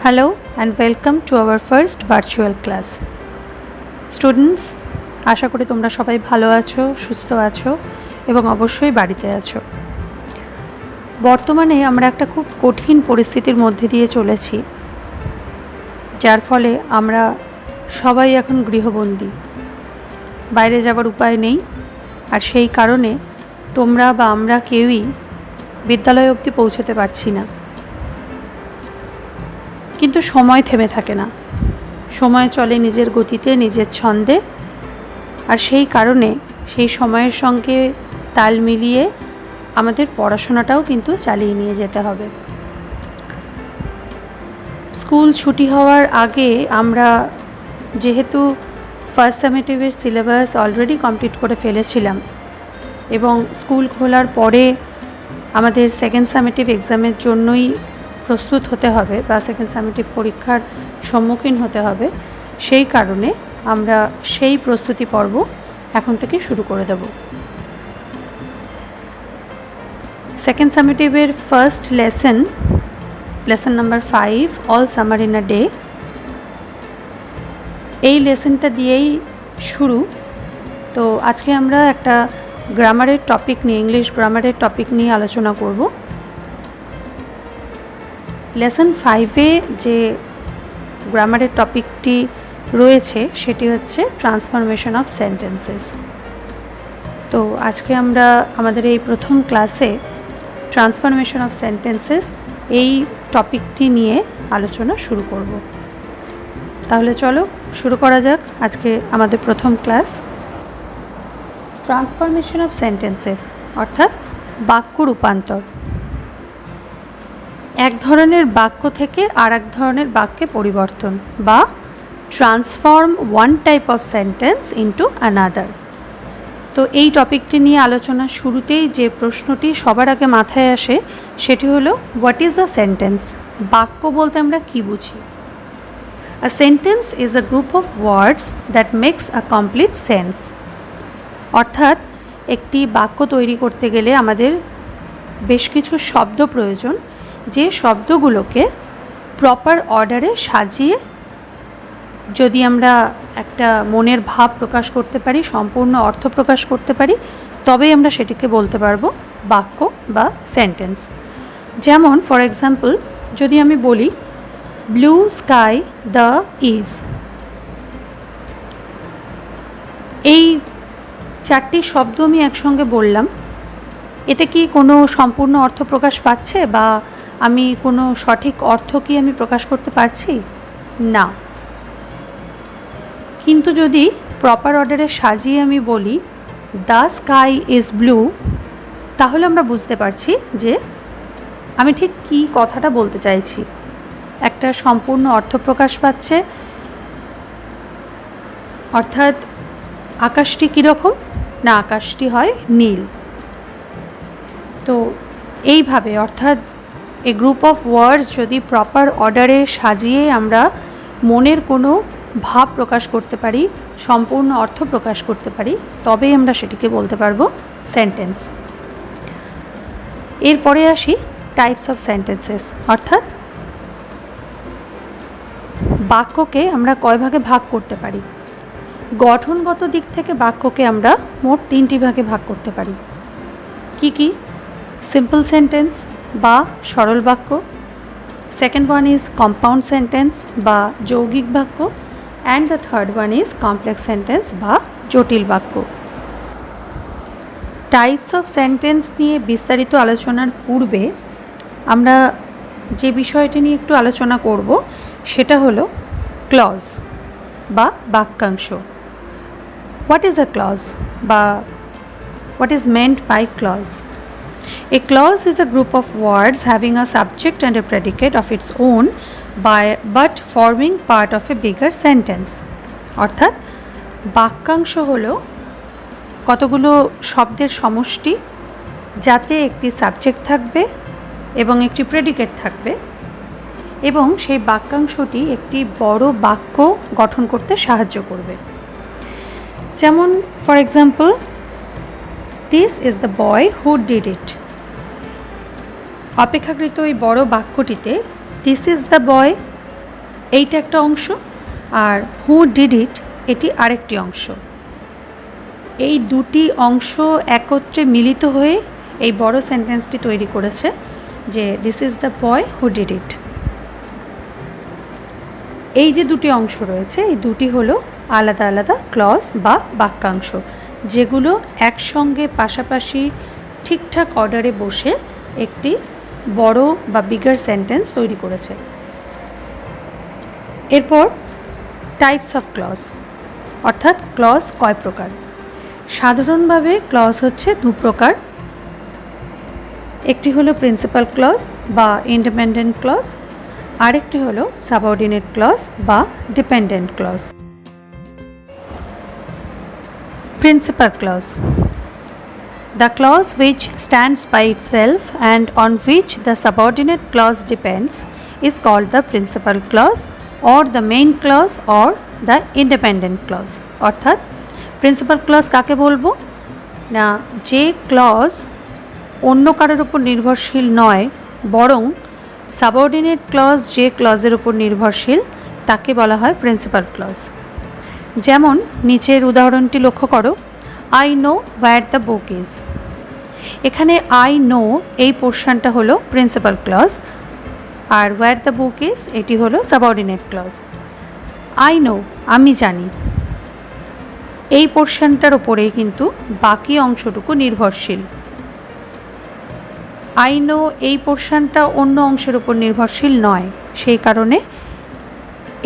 Hello and welcome to our first virtual class. Students, আশা করি তোমরা সবাই ভালো আছো, সুস্থ আছো এবং অবশ্যই বাড়িতে আছো। বর্তমানে আমরা একটা খুব কঠিন পরিস্থিতির মধ্যে দিয়ে চলেছি, যার ফলে আমরা সবাই এখন গৃহবন্দী, বাইরে যাবার উপায় নেই। আর সেই কারণে তোমরা বা আমরা কেউই বিদ্যালয় অবধি পৌঁছতে পারছি না। কিন্তু সময় থেমে থাকে না, সময় চলে নিজের গতিতে, নিজের ছন্দে। আর সেই কারণে সেই সময়ের সঙ্গে তাল মিলিয়ে আমাদের পড়াশোনাটাও কিন্তু চালিয়ে নিয়ে যেতে হবে। স্কুল ছুটি হওয়ার আগে আমরা যেহেতু ফার্স্ট সামেটিভের সিলেবাস অলরেডি কমপ্লিট করে ফেলেছিলাম এবং স্কুল খোলার পরে আমাদের সেকেন্ড সামেটিভ এক্সামের জন্যই প্রস্তুত হতে হবে বা সেকেন্ড সামেটিভ পরীক্ষার সম্মুখীন হতে হবে, সেই কারণে আমরা সেই প্রস্তুতি পর্ব এখন থেকে শুরু করে দেব। সেকেন্ড সামেটিভের first lesson number 5, all summer in a day, এই লেসনটা দিয়েই শুরু। তো আজকে আমরা একটা গ্রামারের টপিক নিয়ে, ইংলিশ গ্রামারের টপিক নিয়ে আলোচনা করব। লেসন 5-এ যে গ্রামারের টপিকটি রয়েছে সেটি হচ্ছে ট্রান্সফরমেশন অফ সেন্টেন্সেস। তো আজকে আমরা আমাদের এই প্রথম ক্লাসে ট্রান্সফরমেশন অফ সেন্টেন্সেস এই টপিকটি নিয়ে আলোচনা শুরু করব। তাহলে চলো শুরু করা যাক আজকে আমাদের প্রথম ক্লাস। ট্রান্সফরমেশন অফ সেন্টেন্সেস অর্থাৎ বাক্য রূপান্তর। এক ধরনের বাক্য থেকে আর এক ধরনের বাক্যে পরিবর্তন বা transform one type of sentence into another. তো এই টপিকটি নিয়ে আলোচনার শুরুতেই যে প্রশ্নটি সবার আগে মাথায় আসে সেটি হলো, হোয়াট ইজ আ সেন্টেন্স? বাক্য বলতে আমরা কী বুঝি? A sentence is a group of words that makes a complete sense. অর্থাৎ একটি বাক্য তৈরি করতে গেলে আমাদের বেশ কিছু শব্দ প্রয়োজন, যে শব্দগুলোকে প্রপার অর্ডারে সাজিয়ে যদি আমরা একটা মনের ভাব প্রকাশ করতে পারি, সম্পূর্ণ অর্থ প্রকাশ করতে পারি, তবেই আমরা সেটিকে বলতে পারবো বাক্য বা সেন্টেন্স। যেমন ফর এক্সাম্পল, যদি আমি বলি ব্লু স্কাই দ্য ইজ, এই চারটি শব্দ আমি একসঙ্গে বললাম, এতে কি কোনো সম্পূর্ণ অর্থ প্রকাশ পাচ্ছে বা আমি কোনো সঠিক অর্থ কি আমি প্রকাশ করতে পারছি? না। কিন্তু যদি প্রপার অর্ডারে সাজিয়ে আমি বলি দ্য স্কাই ইজ ব্লু, তাহলে আমরা বুঝতে পারছি যে আমি ঠিক কী কথাটা বলতে চাইছি, একটা সম্পূর্ণ অর্থ প্রকাশ পাচ্ছে। অর্থাৎ আকাশটি কীরকম? না, আকাশটি হয় নীল। তো এইভাবে অর্থাৎ এ গ্রুপ অফ ওয়ার্ডস যদি প্রপার অর্ডারে সাজিয়ে আমরা মনের কোনো ভাব প্রকাশ করতে পারি, সম্পূর্ণ অর্থ প্রকাশ করতে পারি, তবেই আমরা সেটিকে বলতে পারবো সেন্টেন্স। এরপরে আসি টাইপস অফ সেন্টেন্সেস, অর্থাৎ বাক্যকে আমরা কয় ভাগে ভাগ করতে পারি। গঠনগত দিক থেকে বাক্যকে আমরা মোট 3টি ভাগে ভাগ করতে পারি। কি কি? সিম্পল সেন্টেন্স বা সরল বাক্য, second one is compound sentence বা যৌগিক বাক্য, and the third one is complex sentence বা জটিল বাক্য। টাইপস অফ সেন্টেন্স নিয়ে বিস্তারিত আলোচনার পূর্বে আমরা যে বিষয়টি নিয়ে একটু আলোচনা করব সেটা হলো ক্লজ বা বাক্যাংশ। হোয়াট ইজ আ ক্লজ বা what is meant by clause? A clause is a group of words having a subject and a predicate of its own but forming part of a bigger sentence. অর্থাৎ বাক্যাংশ হলো কতগুলো শব্দের সমষ্টি, যাতে একটি subject থাকবে এবং একটি প্রেডিকেট থাকবে, এবং সেই বাক্যাংশটি একটি বড় বাক্য গঠন করতে সাহায্য করবে। যেমন for example, this is the boy who did it. অপেক্ষাকৃত এই বড় বাক্যটিতে দিস ইজ দ্য বয় এইটা একটা অংশ, আর হু ডিড ইট এটি আরেকটি অংশ। এই দুটি অংশ একত্রে মিলিত হয়ে এই বড় সেন্টেন্সটি তৈরি করেছে যে this is the boy who did it. এই যে দুটি অংশ রয়েছে, এই দুটি হলো আলাদা আলাদা ক্লজ বা বাক্যাংশ, যেগুলো একসঙ্গে পাশাপাশি ঠিকঠাক অর্ডারে বসে একটি বড় বা বিগার সেন্টেন্স তৈরি করেছে। এরপর টাইপস অফ ক্লজ, অর্থাৎ ক্লজ কয় প্রকার। সাধারণভাবে ক্লজ হচ্ছে দু প্রকার, একটি হলো প্রিন্সিপাল ক্লজ বা ইন্ডিপেন্ডেন্ট ক্লজ, আরেকটি হলো সাবঅর্ডিনেট ক্লজ বা dependent clause. Principal clause, the clause which stands by itself and on which the subordinate clause depends is called the principal clause or the main clause or the independent clause। অর্থাৎ principal clause কাকে বলবো না, যে clause অন্য কারোর উপর নির্ভরশীল নয়, বরং সাবঅর্ডিনেট ক্লজ যে ক্লজের উপর নির্ভরশীল তাকে বলা হয় প্রিন্সিপাল ক্লজ। যেমন নিচের উদাহরণটি লক্ষ্য করো, I know where the book is. এখানে আই নো এই পোর্শনটা হলো প্রিন্সিপাল ক্লজ, আর হোয়ার দ্য বুক ইজ এটি হলো সাবঅর্ডিনেট ক্লজ। আই নো আমি জানি, এই পোর্শনটার ওপরেই কিন্তু বাকি অংশটুকু নির্ভরশীল। আই নো এই পোর্শনটা অন্য অংশের উপর নির্ভরশীল নয়, সেই কারণে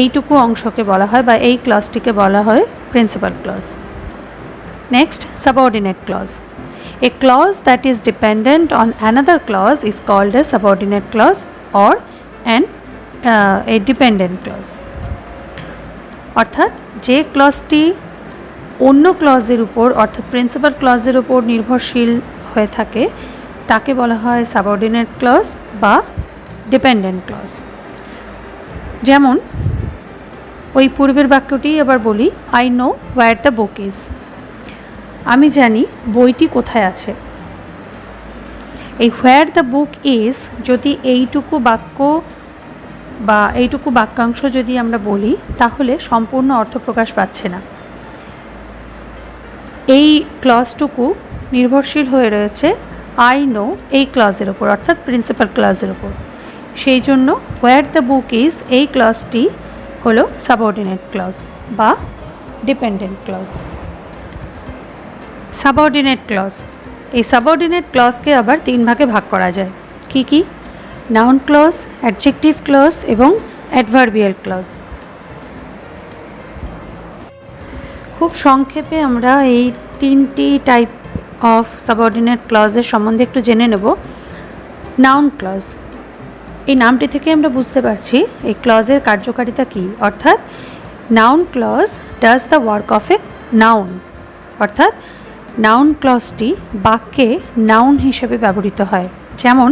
এইটুকু অংশকে বলা হয় বা এই ক্লজটিকে বলা হয় principal clause. Next, subordinate clause. A clause that is dependent on another clause is called a subordinate clause or a dependent clause। অর্থাৎ যে ক্লজটি অন্য ক্লজের উপর অর্থাৎ প্রিন্সিপাল ক্লজের উপর নির্ভরশীল হয়ে থাকে তাকে বলা হয় সাবঅর্ডিনেট ক্লজ বা ডিপেন্ডেন্ট ক্লজ। যেমন ওই পূর্বের বাক্যটি আবার বলি, I know where the book is. আমি জানি বইটি কোথায় আছে। এই হোয়ার দ্য বুক ইজ যদি এইটুকু বাক্য বা এইটুকু বাক্যাংশ যদি আমরা বলি তাহলে সম্পূর্ণ অর্থ প্রকাশ পাচ্ছে না। এই ক্লজটুকু নির্ভরশীল হয়ে রয়েছে আই নো এই ক্লজের ওপর অর্থাৎ প্রিন্সিপাল ক্লজের ওপর, সেই জন্য হোয়ার দ্য বুক ইজ এই ক্লজটি হলো সাবঅর্ডিনেট ক্লজ বা ডিপেন্ডেন্ট ক্লজ। সাবঅর্ডিনেট ক্লজ, এই সাবঅর্ডিনেট ক্লজকে আবার তিন ভাগে ভাগ করা যায়। কি কি? নাউন ক্লজ, অ্যাডজেক্টিভ ক্লজ এবং অ্যাডভার্বিয়াল ক্লজ। খুব সংক্ষেপে আমরা এই তিনটি টাইপ অফ সাবঅর্ডিনেট ক্লজের সম্বন্ধে একটু জেনে নেব। নাউন ক্লজ, এই নামটি থেকে আমরা বুঝতে পারছি এই ক্লজের কার্যকারিতা কী, অর্থাৎ noun clause does the work of a noun, অর্থাৎ নাউন ক্লজটি বাক্যে নাউন হিসেবে ব্যবহৃত হয়। যেমন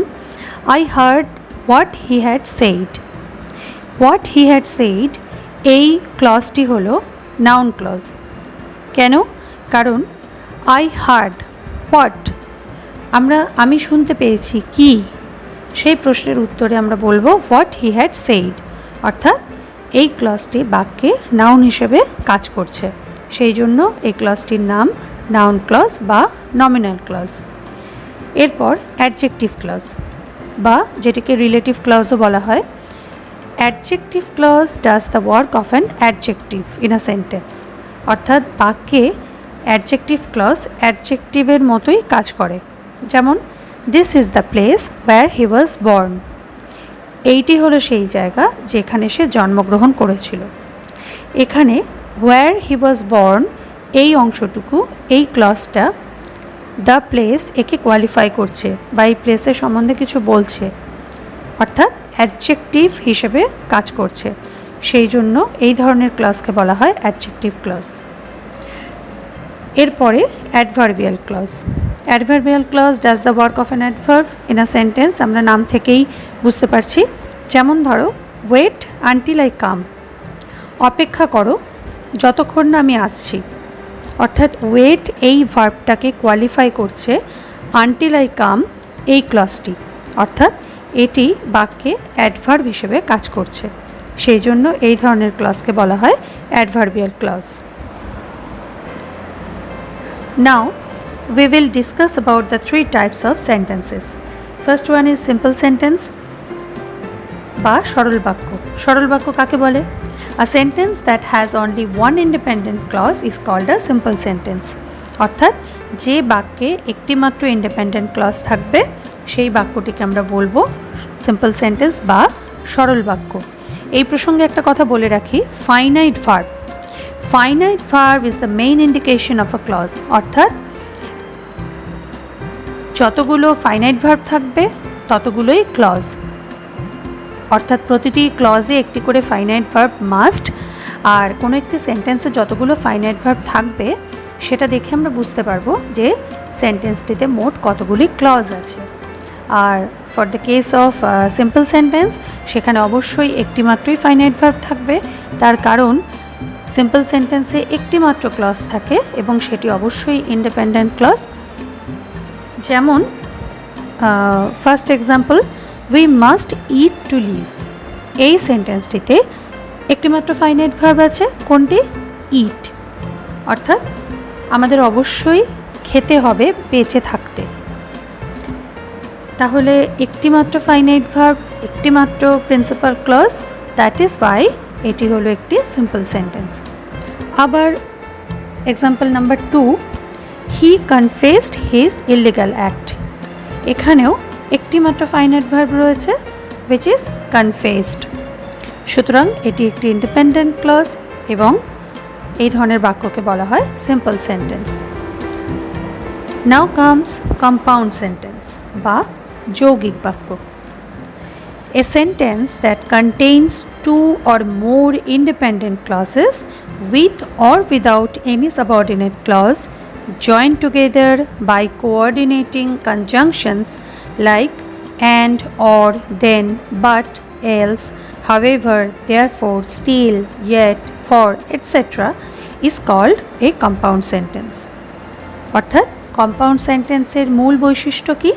I heard what he had said. What he had said এই ক্লজটি হলো নাউন ক্লজ। কেন? কারণ আই হার্ড হোয়াট আমি শুনতে পেয়েছি কি, সেই প্রশ্নের উত্তরে আমরা বলবো হোয়াট হি হ্যাড সেইড, অর্থাৎ এই ক্লজটি বাক্যে নাউন হিসেবে কাজ করছে, সেই জন্য এই ক্লজটির নাম নাউন ক্লজ বা নমিনাল ক্লজ। এরপর অ্যাডজেক্টিভ ক্লজ বা যেটিকে রিলেটিভ ক্লজও বলা হয়। Adjective clause does the work of an adjective in a sentence, অর্থাৎ বাক্যে অ্যাডজেক্টিভ ক্লজ অ্যাডজেক্টিভের মতোই কাজ করে। যেমন this is the place where he was born. এইটি হলো সেই জায়গা যেখানে সে জন্মগ্রহণ করেছিল। এখানে ওয়্যার হি ওয়াজ বর্ন এই অংশটুকু এই ক্লজটা দ্য প্লেস একে কোয়ালিফাই করছে বা এই প্লেসের সম্বন্ধে কিছু বলছে, অর্থাৎ অ্যাডজেক্টিভ হিসেবে কাজ করছে, সেই জন্য এই ধরনের ক্লজকে বলা হয় অ্যাডজেক্টিভ ক্লজ। এরপরে adverbial clause. Adverbial clause does the work of an adverb in a sentence, আমরা নাম থেকেই বুঝতে পারছি। যেমন ধরো ওয়েট আনটিল আই কাম, অপেক্ষা করো যতক্ষণ না আমি আসছি, অর্থাৎ ওয়েট এই ভার্বটাকে কোয়ালিফাই করছে আনটিল আই কাম এই ক্লজটি, অর্থাৎ এটি বাক্যে অ্যাডভার্ব হিসেবে কাজ করছে। সেই জন্য এই ধরনের ক্লজকে বলা হয় adverbial clause. Now we will discuss about the three types of sentences. First one is simple sentence বা সরল বাক্য। সরল বাক্য কাকে বলে? A sentence that has only one independent clause is called a simple sentence. অর্থাৎ যে বাক্যে একটি মাত্র ইন্ডিপেন্ডেন্ট ক্লজ থাকবে সেই বাক্যটিকে আমরা বলবো সিম্পল সেন্টেন্স বা সরল বাক্য। এই প্রসঙ্গে একটা কথা বলে রাখি, finite verb. Finite verb is the main indication of a clause. অর্থাৎ যতগুলো ফাইনাইট ভার্ব থাকবে ততগুলোই ক্লজ। অর্থাৎ প্রতিটি ক্লজে একটি করে ফাইনাইট ভার্ব মাস্ট, আর কোনো একটি সেন্টেন্সে যতগুলো ফাইনাইট ভার্ব থাকবে সেটা দেখে আমরা বুঝতে পারবো যে সেন্টেন্সটিতে মোট কতগুলি ক্লজ আছে। আর for the case of simple sentence সেখানে অবশ্যই একটি মাত্রই ফাইনাইট ভার্ব থাকবে, তার কারণ সিম্পল সেন্টেন্সে একটি মাত্র ক্লজ থাকে এবং সেটি অবশ্যই ইন্ডিপেন্ডেন্ট ক্লজ। যেমন first example, we must eat to live. এই সেন্টেন্সটিতে একটি মাত্র ফাইনাইট ভার্ব আছে, কোনটি? ইট। অর্থাৎ আমাদের অবশ্যই খেতে হবে বেঁচে থাকতে। তাহলে একটি মাত্র ফাইনাইট ভার্ব, একটি মাত্র principal clause, that is why এটি হলো একটি সিম্পল সেন্টেন্স। আবার example number 2, he confessed his illegal act. এখানেও একটি মাত্র ফাইনাইট ভার্ব রয়েছে, which is confessed। সুতরাং এটি একটি ইন্ডিপেন্ডেন্ট ক্লজ এবং এই ধরনের বাক্যকে বলা হয় সিম্পল সেন্টেন্স। নাও কামস কম্পাউন্ড সেন্টেন্স বা যৌগিক বাক্য। A sentence that contains two or more independent clauses with or without any subordinate clause joined together by coordinating conjunctions like and, or, then, but, else, however, therefore, still, yet, for, etc. is called a compound sentence. অর্থাৎ compound সেন্টেন্সের মূল বৈশিষ্ট্য কি?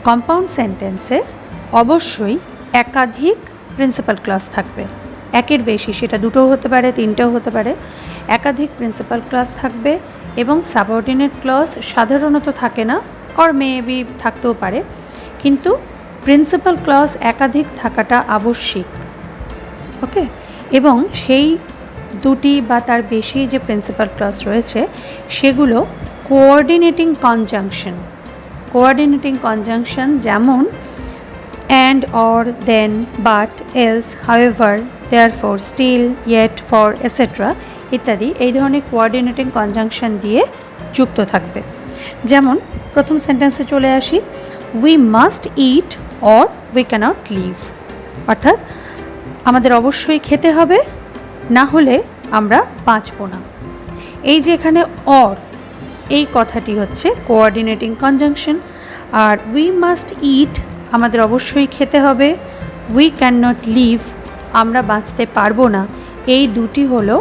Compound সেন্টেন্সে অবশ্যই একাধিক principal clause থাকবে, একের বেশি, সেটা দুটো হতে পারে, তিনটেও হতে পারে। একাধিক প্রিন্সিপাল ক্লজ থাকবে এবং সাবঅর্ডিনেট ক্লজ সাধারণত থাকে না, অর মেবি থাকতেও পারে, কিন্তু প্রিন্সিপাল ক্লজ একাধিক থাকাটা আবশ্যিক। ওকে, এবং সেই দুটি বা তার বেশি যে প্রিন্সিপাল ক্লজ রয়েছে সেগুলো কোঅর্ডিনেটিং কনজাংশন। কোঅর্ডিনেটিং কনজাংশন যেমন and, or, then, but, else, however, therefore, still, yet, for, etc. ইত্যাদি এই ধরনের কোঅর্ডিনেটিং কনজাংশন দিয়ে যুক্ত থাকবে। যেমন প্রথম সেন্টেন্সে চলে আসি, we must eat or we cannot live. অর্থাৎ আমাদের অবশ্যই খেতে হবে, না হলে আমরা বাঁচব না। এই যে এখানে অর, এই কথাটি হচ্ছে কোঅর্ডিনেটিং কনজাংশন। আর উই মাস্ট ইট, আমাদের অবশ্যই খেতে হবে, উই ক্যান নট লিভ, আমরা বাঁচতে পারবো না। এই দুটি হলো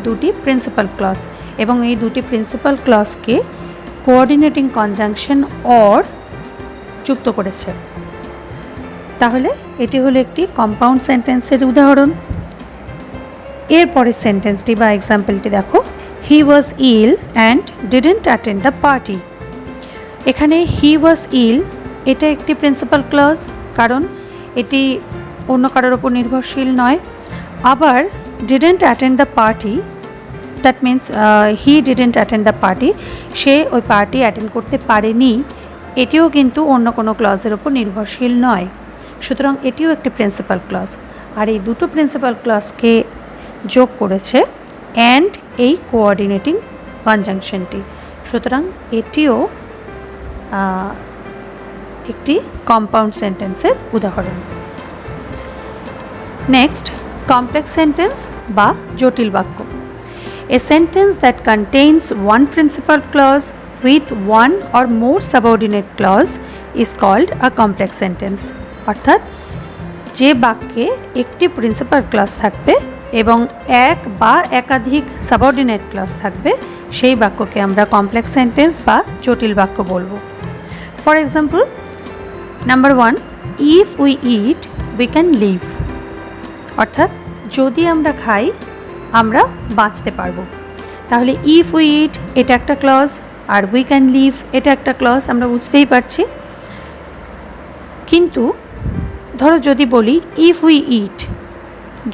দুটি প্রিন্সিপাল ক্লজ এবং এই দুটি প্রিন্সিপাল ক্লজকে কোঅর্ডিনেটিং কনজাংশন অর যুক্ত করেছে। তাহলে এটি হলো একটি কম্পাউন্ড সেন্টেন্সের উদাহরণ। এরপরের সেন্টেন্সটি বা এক্সাম্পলটি দেখো, he was ill and didn't attend the party. এখানে হি ওয়াজ ইল এটা একটি প্রিন্সিপাল ক্লজ, কারণ এটি অন্য কারোর ওপর নির্ভরশীল নয়। আবার didn't attend the party, that means he didn't attend the party, সে ওই পার্টি অ্যাটেন্ড করতে পারেনি, এটিও কিন্তু অন্য কোনো ক্লজের ওপর নির্ভরশীল নয়। সুতরাং এটিও একটি প্রিন্সিপাল ক্লজ। আর এই দুটো প্রিন্সিপাল ক্লজকে যোগ করেছে অ্যান্ড এই কোঅর্ডিনেটিং কনজাংশনটি। সুতরাং এটিও একটি কম্পাউন্ড সেন্টেন্সের উদাহরণ। নেক্সট, কমপ্লেক্স সেন্টেন্স বা জটিল বাক্য। A sentence that contains one principal clause with one or more subordinate clause is called a complex sentence. অর্থাৎ যে বাক্যে একটি প্রিন্সিপাল ক্লজ থাকবে এবং এক বা একাধিক সাবঅর্ডিনেট ক্লজ থাকবে সেই বাক্যকে আমরা কমপ্লেক্স সেন্টেন্স বা জটিল বাক্য বলবো। For example, number 1, if we eat we can live। অর্থাৎ যদি আমরা খাই আমরা বাঁচতে পারবো। তাহলে ইফ উই ইট এটা একটা ক্লজ, আর উই ক্যান লিভ এটা একটা ক্লজ, আমরা বুঝতেই পারছি। কিন্তু ধরো যদি বলি ইফ উই ইট,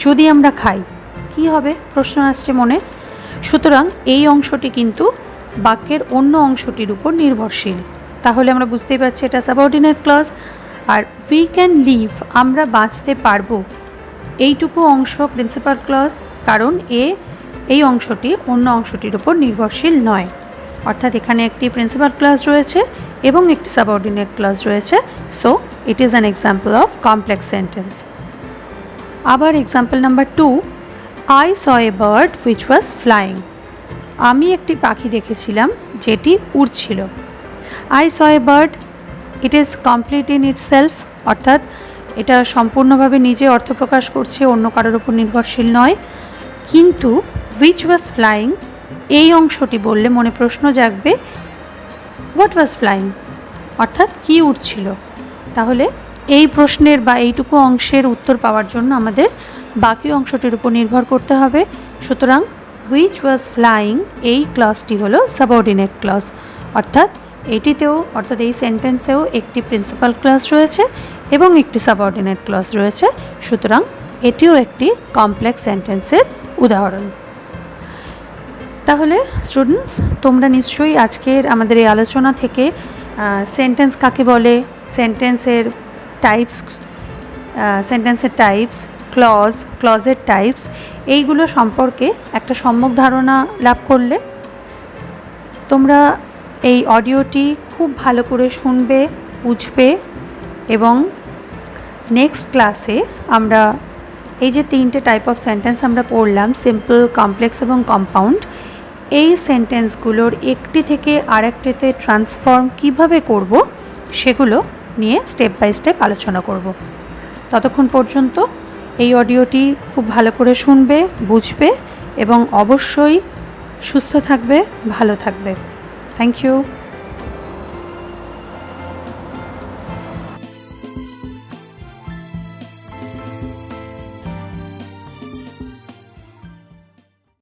যদি আমরা খাই কি হবে, প্রশ্ন আসছে মনে। সুতরাং এই অংশটি কিন্তু বাক্যের অন্য অংশটির উপর নির্ভরশীল। তাহলে আমরা বুঝতেই পারছি এটা সাবঅর্ডিনেট ক্লজ। আর উই ক্যান লিভ, আমরা বাঁচতে পারবো, এইটুকু অংশ প্রিন্সিপাল ক্লজ, কারণ এই অংশটি অন্য অংশটির উপর নির্ভরশীল নয়। অর্থাৎ এখানে একটি প্রিন্সিপাল ক্লজ রয়েছে এবং একটি সাবঅর্ডিনেট ক্লজ রয়েছে। So it is an example of complex sentence. আবার example number 2, I saw a bird which was flying. আমি একটি পাখি দেখেছিলাম যেটি উড়ছিল। I saw a bird, it is complete in itself, অর্থাৎ এটা সম্পূর্ণভাবে নিজে অর্থ প্রকাশ করছে, অন্য কারোর উপর নির্ভরশীল নয়। কিন্তু হুইচ ওয়াজ ফ্লাইং এই অংশটি বললে মনে প্রশ্ন জাগবে, হোয়াট ওয়াজ ফ্লাইং, অর্থাৎ কি উড়ছিল। তাহলে এই প্রশ্নের বা এইটুকু অংশের উত্তর পাওয়ার জন্য আমাদের বাকি অংশটির উপর নির্ভর করতে হবে। সুতরাং হুইচ ওয়াজ ফ্লাইং এই ক্লজটি হলো সাবঅর্ডিনেট ক্লজ। অর্থাৎ এটিতেও, অর্থাৎ এই সেন্টেন্সেও একটি প্রিন্সিপাল ক্লজ রয়েছে এবং একটি সাবঅর্ডিনেট ক্লজ রয়েছে। সুতরাং এটিও একটি কমপ্লেক্স সেন্টেন্সের উদাহরণ। তাহলে স্টুডেন্টস, তোমরা নিশ্চয়ই আজকের আমাদের এই আলোচনা থেকে সেন্টেন্স কাকে বলে, সেন্টেন্সের টাইপস, ক্লজের টাইপস, এইগুলো সম্পর্কে একটা সম্যক ধারণা লাভ করলে। তোমরা এই অডিওটি খুব ভালো করে শুনবে, বুঝবে এবং নেক্সট ক্লাসে আমরা এই যে 3টে টাইপ অফ সেন্টেন্স আমরা পড়লাম, সিম্পল, কমপ্লেক্স এবং কম্পাউন্ড, এই সেন্টেন্সগুলোর একটি থেকে আরেকটিতে ট্রান্সফর্ম কিভাবে করব সেগুলো নিয়ে স্টেপ বাই স্টেপ আলোচনা করব। ততক্ষণ পর্যন্ত এই অডিওটি খুব ভালো করে শুনবে, বুঝবে এবং অবশ্যই সুস্থ থাকবে, ভালো থাকবে। Thank you.